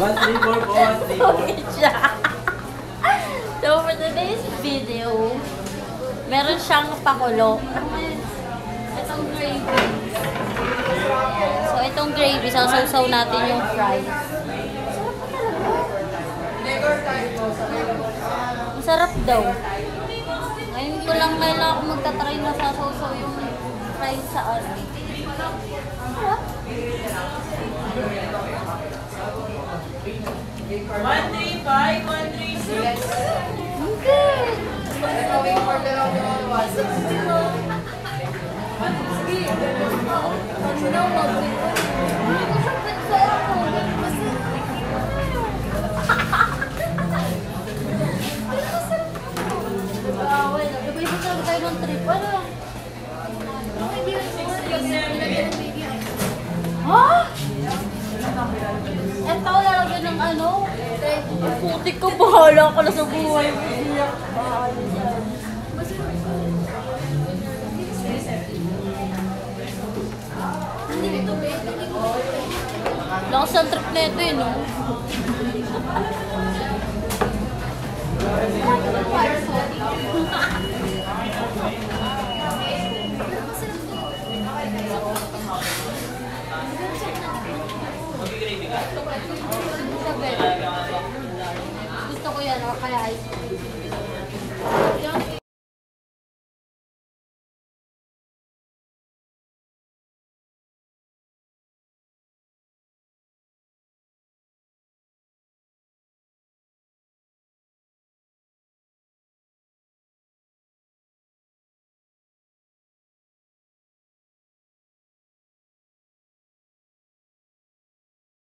134 po, 134. So for today's video, meron siyang pakulo. Itong gravy. So itong gravy, sasaw natin yung fries. Masarap daw. Ngayon ko lang kailangan ako magtatry na sasaw yung fries sa ano. Masarap. 135, 136. Good. Ito, lalagyan ng ano? Putik ko, bahala ka na sa buhay mo. Lakas ang trip na ito eh, no? Gusto ko yan, o kaya ice cream.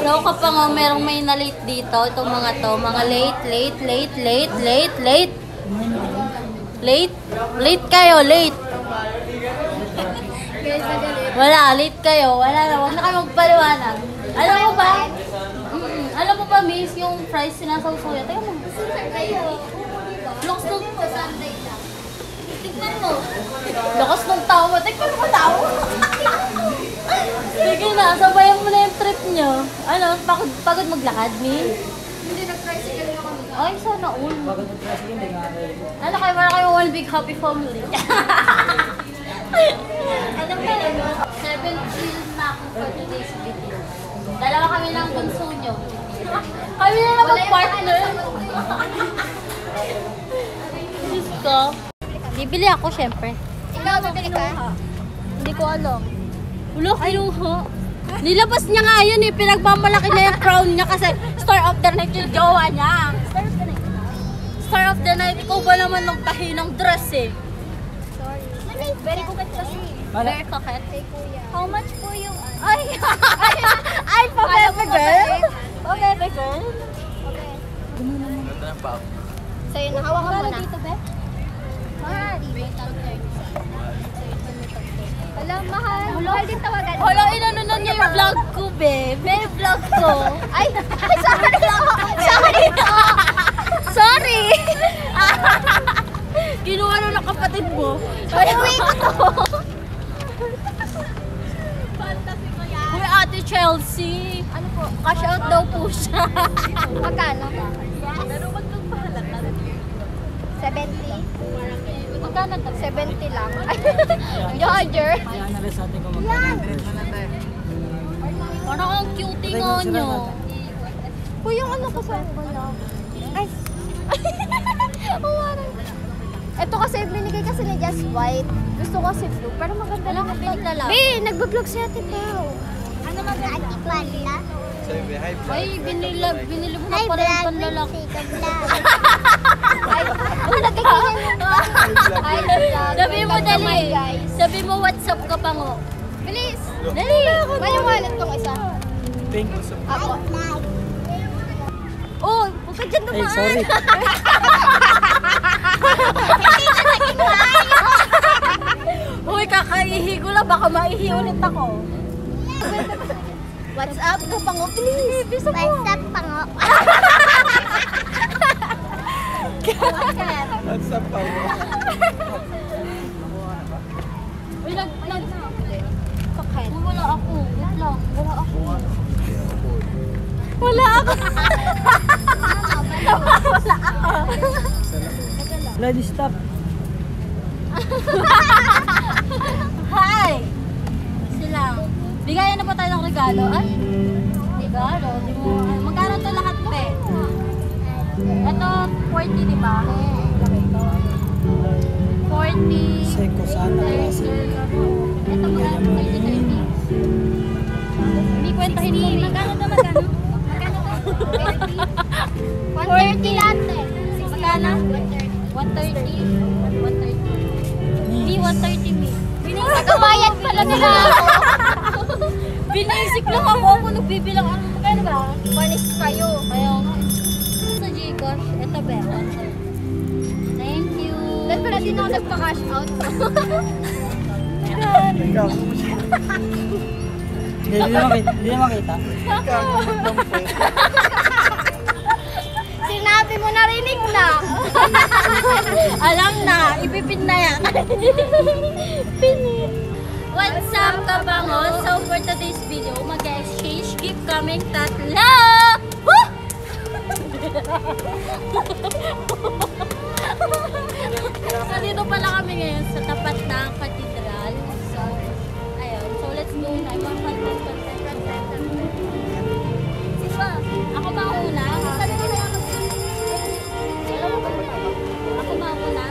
Hello ka pa nga, merong may na-late dito. Itong mga to, mga late. Late kayo, late. Wala, late kayo. Wala na, huwag na kayo magpaliwanag. Alam mo ba? Alam mo ba, miss, yung fries sinasawsaw. Teka mo. Lakas ng... Tignan mo. Lakas ng tao mo. Tignan mo tao. Sige na, sabayan mo na yung trip nyo. Ano, pagod maglakad, ni? Hindi, nag-tricycle na kami. Ay, sana all. Ano kayo, para kayo one big happy family. Ano ba yun? 7 chill na ako for today's video. Dalawa kami ng bunso nyo. Kami na lang mag-partner. Diyos ko. Bibili ako, syempre. Ikaw, bibili ka? Hindi ko alam. Ulo, kinuha. Nilabas niya nga yun eh. Pinagmamalaki na yung crown niya kasi Star of the Night yung jowa niya. Star of the Night. Star of the Night. Ikaw ba naman nagtahi ng dress eh? Sorry. Very coquette kasi. Very coquette. Hey, kuya. How much po yung... Ay! Ay, pa-bebe girl! Pa-bebe girl! Okay. Ganda ng pao. Sa'yo na. Hawak ka muna. Dito, be? Mahal. Alam, mahal. Mahal din tawagan. Hala, inano niya yung vlog ko, be. May vlog ko. Ay, sorry. Sorry. Sorry! Kinuha na ng kapatid mo. Ay, wait. Uy, Ate Chelsea. Ano po? Cash out daw po siya. Magkano? Pero wag kang pahalata. 70? Magkano daw? 70 lang. Dodger. Yan. Parang ang cutie nga nyo. Kuya, yung ano ko sa wala. Ay. Ito kasi binigay kasi ni Just White. Gusto ko kasi blue. Pero maganda lang. Nagbablog si Ate Pao. Ano mga Ate Pala? Ay, binili mo na parang panlalaki. Sabi mo dali. Sabi mo WhatsApp ka pa ngo. Bilis. Dali. May wallet tong isa. Thank you so much. Ako. Oh, huwag ka dyan naman. Ay, sorry. Uy, kakaihi ko lang. Baka maihi ulit ako. What's up ko pango, please? What's up pango? What's up, pao? Uy, wala ako. Wait lang. Wala ako. Wala ako. Ready, stop. Hi! Sila. Bigayan na pa tayo ng regalo. Ay? Regalo? Di mo. Magkano to lahat, pe? Ito, 40, di ba? 40. Seko sana kasi. Ito, magkano? 30. Hindi kwentahin mo. Magkano to? Magkano? Magkano to? 130 lahat eh. Magkano? 130. 130. Hindi, 130 me. Nagkabayad pala nila ako. Binisik lang ako nagbibilang ano. Magkano ba? Panis kayo. Ayaw nga. Sa Gcash, ito ba? Thank you. Dahil pala din ako nagpa-cash out. Ikaw. Hindi na makita. Sinabi mo, narinig na. Alam na, ipipin na yan. Pinit. What's up, kabangos? So for today's video, mag-exchange gift kaming tatlo. Woo! Nandito pala kami ngayon sa tapat ng katedral. So, ayun. So let's go na. Diba? Ako mauna. Ako mauna.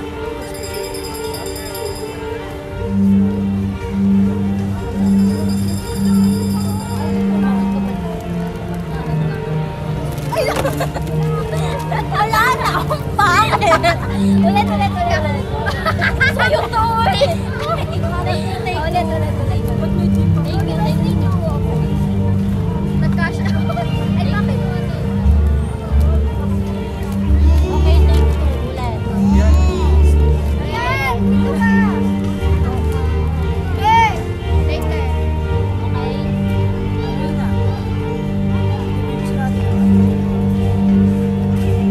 Wala na akong pangit. Ulit. Sa'yo to ulit. Thank you. Nag-cash out. Ay, bakit? Okay, thank you. Ulit. Ayan! Ito ka! Hey! Later. Okay.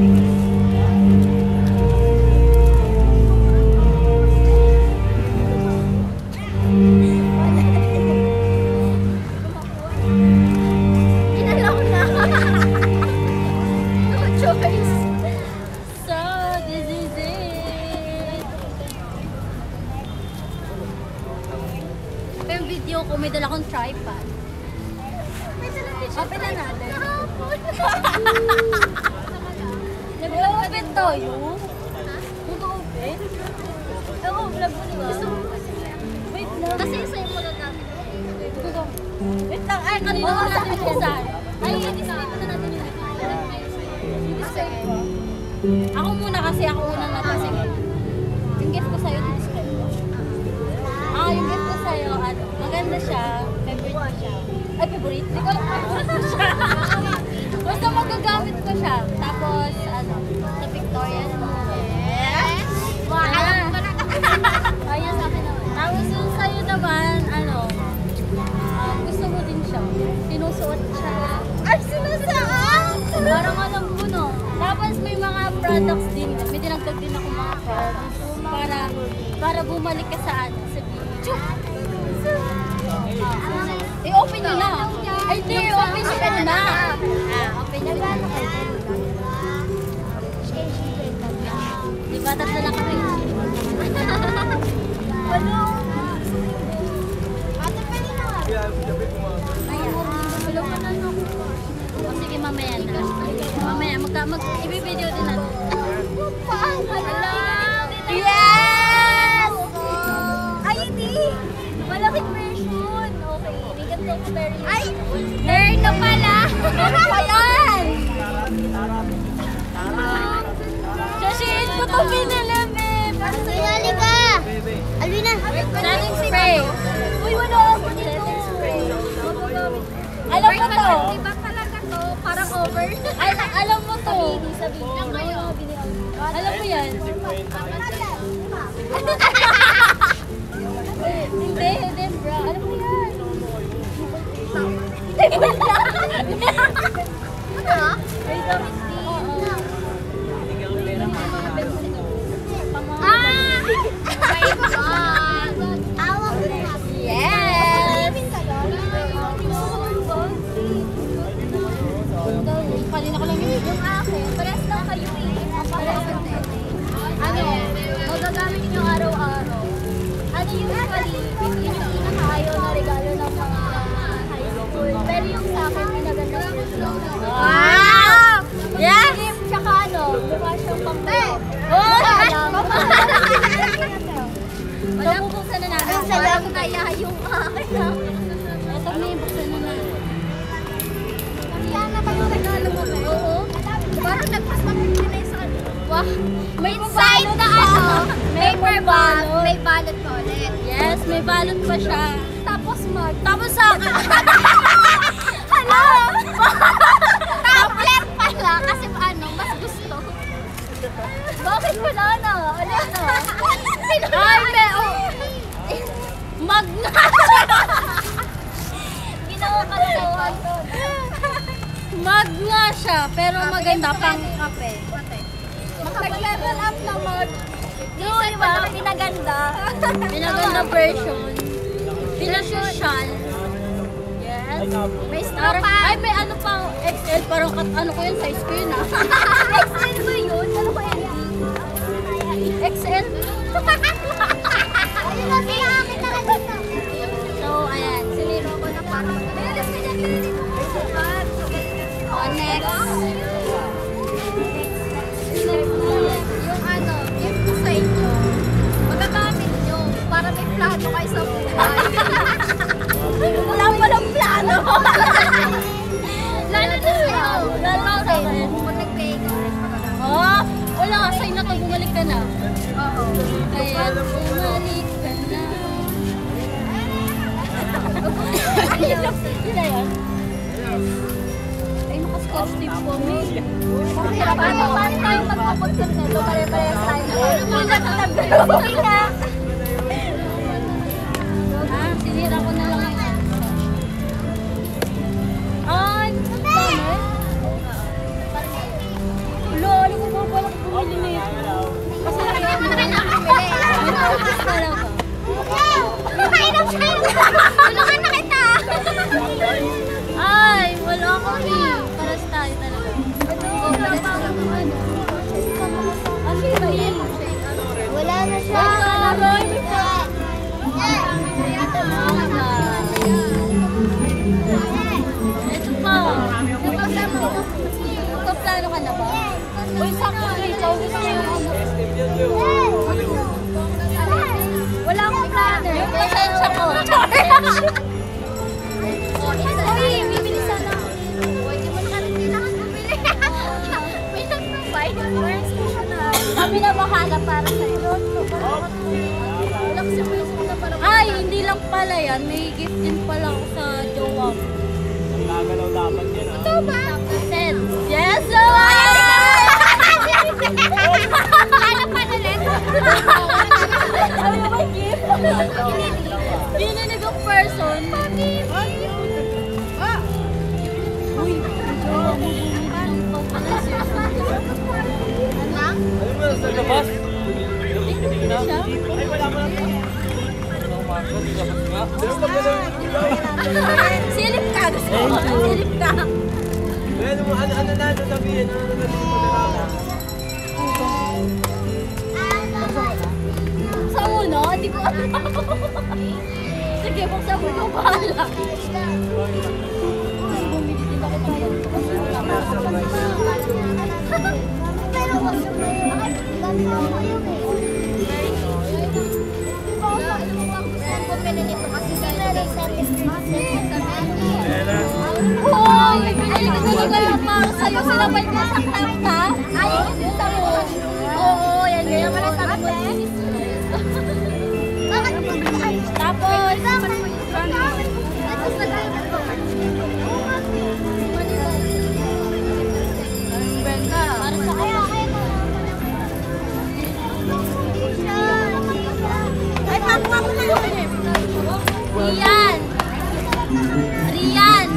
Inalaw na. No choice. So, this is it. Yung video ko, may dala kong tripod. Open na natin. Nag-open tayo? Nag-open? Oo, vlog mo diba? Wait lang. Kasi sa'yo mo gagamit. Wait lang. Ay, kanina ko natin yung isa. Ay, i-display ko na natin yung i-display ko. Ako muna kasi ako unang napasig. Yung gift ko sa'yo, i-display ko. Yung gift ko sa'yo, ano, maganda siya. Favorite ko siya. Ay, favorite? Hindi ko alam kung ano siya. Basta magagamit ko siya. Tapos, ano, sa Victoria's Yes! Alam ko na. Ayan sa akin naman. Tapos yung sa'yo naman, ano, gusto mo din siya. Sinusuot siya. Ay, sinusuot! Parang alam mo, no? Tapos may mga products din. May dinagdag din ako mga products. Para bumalik ka sa ano, sa video. I-open nyo na. Ay, hindi. I-open nyo na. Open nyo na. Diba, tatlo na kami. Ano? Ate, pwede na nga. Ayan. Hello ka na, no? O, sige, mamaya na. Mamaya, i-video din natin. Hello! Yes! Ay, hindi! Malaking version. Okay, we can take very Ay! Meron na pala! Ano pa yan? Sashiin ko ito pinili, babe! Sinali ka! Alvina! Setting spray. Uy, wala ako dito. Alam mo to? Iba talaga to. Parang over. Alam mo to? Sabihin lang kayo. Alam mo yan? Hindi, bro. Alam mo yan? Ano? Vitamin D. Ah! My God! Awa ko na. Yes! Kanina ko lang yun. Yung akin, parehas lang kayo eh. Parehas lang. Ano? Kasi usually, yun yung pinakaayaw na regalo ng mga high school. Pero yung sa akin, pinaganda ko. Wow! Yes! Tsaka ano, mukha siyang pang-bayo. Oh! Wala po buksan na namin. Parang kaya yung akin na. Ito na yung buksan na natin. Kaya na ba yung regalo mo? Oo. Parang nagpas-pamilya na yung sa ano. Wow. May inside na ano, paper bag, may balot pa ulit. Yes, may balot pa siya. Tapos mag. Tapos sa akin. Ano? Tablet pala kasi ano, mas gusto. Bakit wala na? Ano na? Ay, may magna. Ginawa ka na Magna siya, pero maganda pang kape. Nag-level up na mag. Yung iba, pinaganda. Pinaganda version. Pinasosyal. Yes. May straw pa. Ay, may ano pang XL, parang ano ko yun, size ko yun ah. XL ba yun? Ano ba yun? XL. Ayun na, sila akin na kanina. So, ayan. Siniro ko na parang. Mayroon ka dyan dito. Next. Yung ano, gift ko sa inyo. Magagamit nyo para may plano kayo sa buhay. Wala palang plano. Lalo na sa'yo. Lalo sa akin. Pag nag-play ka. Oh, wala ka. Sign na to. Bumalik ka na. Oo. Kaya bumalik ka na. Yun na yun. Ay, naka-scotch tape po, may. Paano tayo magpapuntot nito? Pare-parehas tayo na. Sige na. Ah, sinira ko na lang yan. Ay, bummer. Ulo, ano ko ba palang bumili na yun? Kasi may purpose talaga. Mainom siya. Tulungan na kita. Ay, wala ko eh. Paras tayo talaga. Ano yun? Wala na siya. Aroy, ito pa. Magpaplano ka na ba? Uy, sakto na ikaw. Gusto mo Wala akong planner. yung presensya ko. Uy, bibili sana. Uy, di mo na rin bumili. May nag-provide. Kami na bahala para sa'yo. Wala kasi may na para. Ay, hindi lang pala yan. May gift din pala ako sa jowa ko. Nagalaw dapat yan ah. Ito ba? Sen. Yes, naman! Ano pa ulit? Ano ba gift? Bininig ang person. Uy, jowa mo bumili. Alam mo, sa labas. Siya? Ay, wala mo lang. Silip ka. Gusto mo. Silip ka. Ano mo, ano na sabihin? Ano na Sa uno, hindi ko alam. Sige, buksan mo ito. Bahala. Bumili din ako tayo. Pero wag mo yun eh. Bumili nito kasi Hoy! Pinili ko talaga yung para sa'yo. Sinabay ko sa kanta. Ay, yung sa mo. Oo, yan. Kaya pala sabi mo. Tapos, para sa kaya. Ay, pakuha ko na yun. Rian! Rian!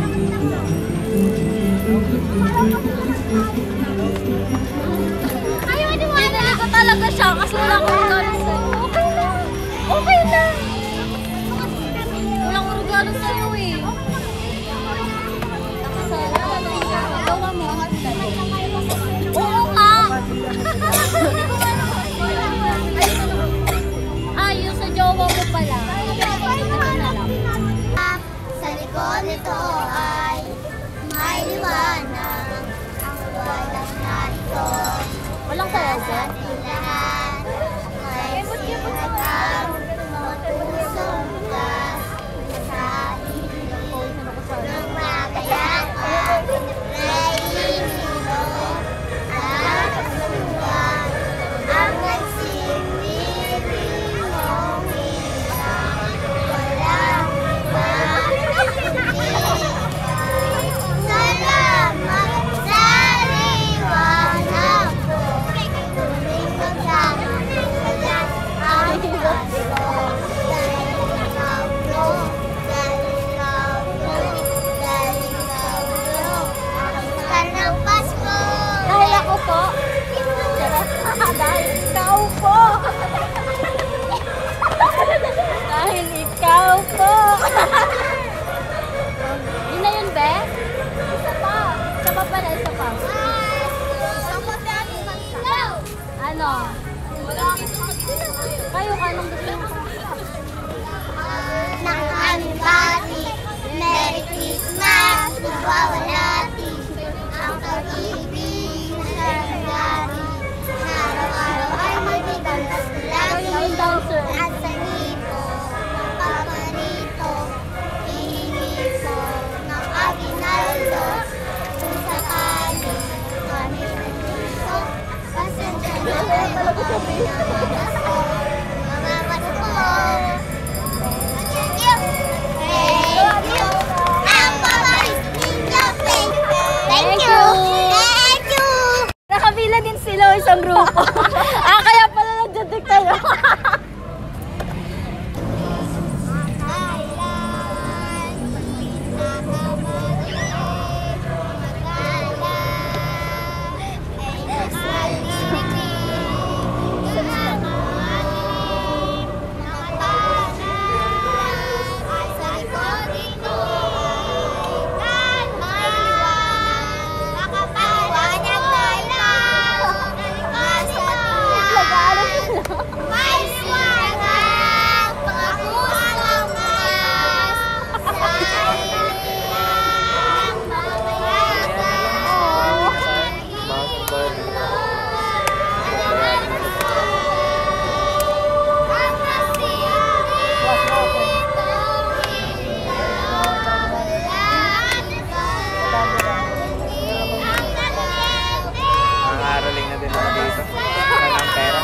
Ayaw, wala. Pinili ko talaga siya kasi wala akong regalo sa'yo. Okay lang. Okay lang. Wala akong regalo sa'yo eh. Gawa mo. Oo nga. Ay, yung sa jowa mo pala. talaga siya, babe. Mamamas ko. Thank you. Thank you. Ang paparis ninyo. Thank you. Thank you. Nakapila din sila isang grupo. Kaya pala nagdadik tayo. Araling na din ako dito. Walang pera.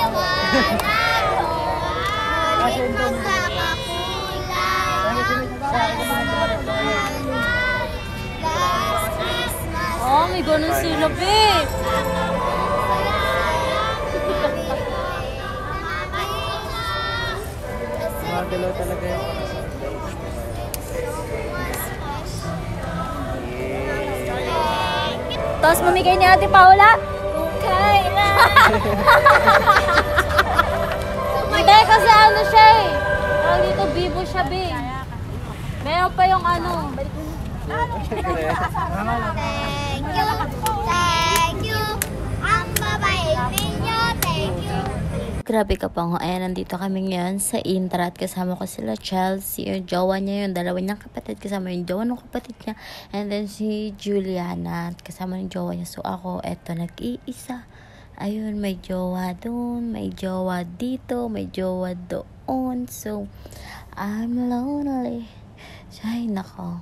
May ganun sila, babe. Magalaw talaga yung parasol. Tapos mamigay ni Ate Paula. Okay na. Hindi, kasi ano siya eh. Parang dito, bibo siya, babe. Meron pa yung ano. Thank you. Thank you. Ang babait ninyo. Thank you. Grabe ka pa nga. Ayan, nandito kami ngayon sa Intra at kasama ko sila Chelsea, yung jowa niya, yung dalawa niyang kapatid, kasama yung jowa ng kapatid niya, and then si Juliana, kasama ng jowa niya. So ako, eto, nag-iisa. Ayun, may jowa doon, may jowa dito, may jowa doon. So, I'm lonely. Ay, nako.